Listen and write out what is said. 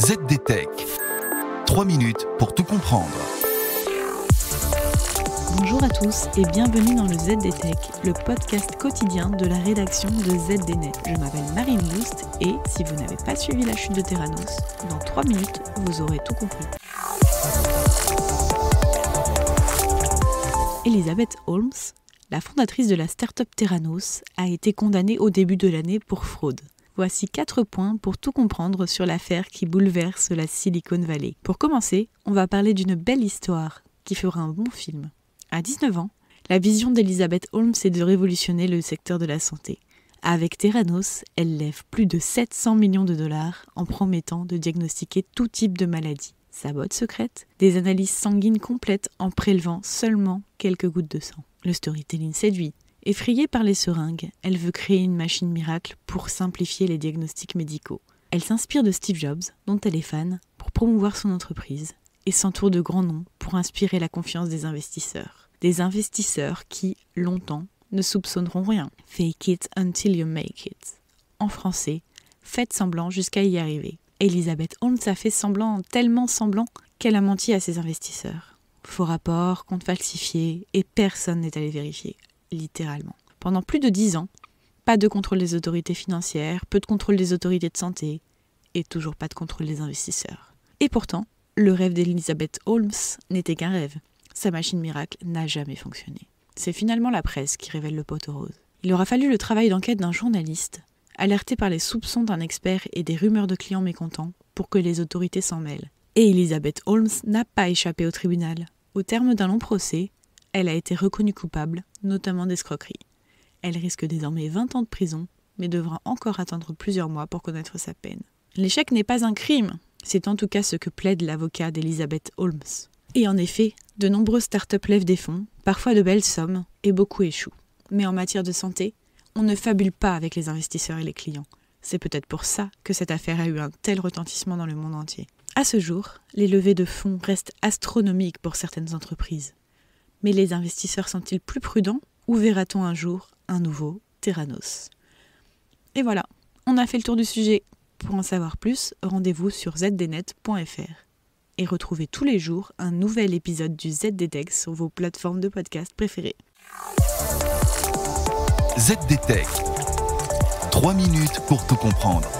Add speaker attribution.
Speaker 1: ZDTech. 3 minutes pour tout comprendre.
Speaker 2: Bonjour à tous et bienvenue dans le ZDTech, le podcast quotidien de la rédaction de ZDNet. Je m'appelle Marine Loust et si vous n'avez pas suivi la chute de Theranos, dans 3 minutes, vous aurez tout compris. Elizabeth Holmes, la fondatrice de la start-up Theranos, a été condamnée au début de l'année pour fraude. Voici 4 points pour tout comprendre sur l'affaire qui bouleverse la Silicon Valley. Pour commencer, on va parler d'une belle histoire qui fera un bon film. À 19 ans, la vision d'Elizabeth Holmes est de révolutionner le secteur de la santé. Avec Theranos, elle lève plus de 700 millions de dollars en promettant de diagnostiquer tout type de maladie. Sa botte secrète, des analyses sanguines complètes en prélevant seulement quelques gouttes de sang. Le storytelling séduit. Effrayée par les seringues, elle veut créer une machine miracle pour simplifier les diagnostics médicaux. Elle s'inspire de Steve Jobs, dont elle est fan, pour promouvoir son entreprise, et s'entoure de grands noms pour inspirer la confiance des investisseurs. Des investisseurs qui, longtemps, ne soupçonneront rien. Fake it until you make it. En français, faites semblant jusqu'à y arriver. Elizabeth Holmes a fait semblant, tellement semblant, qu'elle a menti à ses investisseurs. Faux rapports, comptes falsifiés, et personne n'est allé vérifier. Littéralement. Pendant plus de 10 ans, pas de contrôle des autorités financières, peu de contrôle des autorités de santé, et toujours pas de contrôle des investisseurs. Et pourtant, le rêve d'Elizabeth Holmes n'était qu'un rêve. Sa machine miracle n'a jamais fonctionné. C'est finalement la presse qui révèle le poteau rose. Il aura fallu le travail d'enquête d'un journaliste, alerté par les soupçons d'un expert et des rumeurs de clients mécontents, pour que les autorités s'en mêlent. Et Elizabeth Holmes n'a pas échappé au tribunal. Au terme d'un long procès, elle a été reconnue coupable, notamment d'escroquerie. Elle risque désormais 20 ans de prison, mais devra encore attendre plusieurs mois pour connaître sa peine. L'échec n'est pas un crime, c'est en tout cas ce que plaide l'avocat d'Elizabeth Holmes. Et en effet, de nombreuses startups lèvent des fonds, parfois de belles sommes, et beaucoup échouent. Mais en matière de santé, on ne fabule pas avec les investisseurs et les clients. C'est peut-être pour ça que cette affaire a eu un tel retentissement dans le monde entier. À ce jour, les levées de fonds restent astronomiques pour certaines entreprises. Mais les investisseurs sont-ils plus prudents ou verra-t-on un jour un nouveau Theranos ? Et voilà, on a fait le tour du sujet. Pour en savoir plus, rendez-vous sur zdnet.fr. Et retrouvez tous les jours un nouvel épisode du ZDTech sur vos plateformes de podcast préférées.
Speaker 1: ZDTech. 3 minutes pour tout comprendre.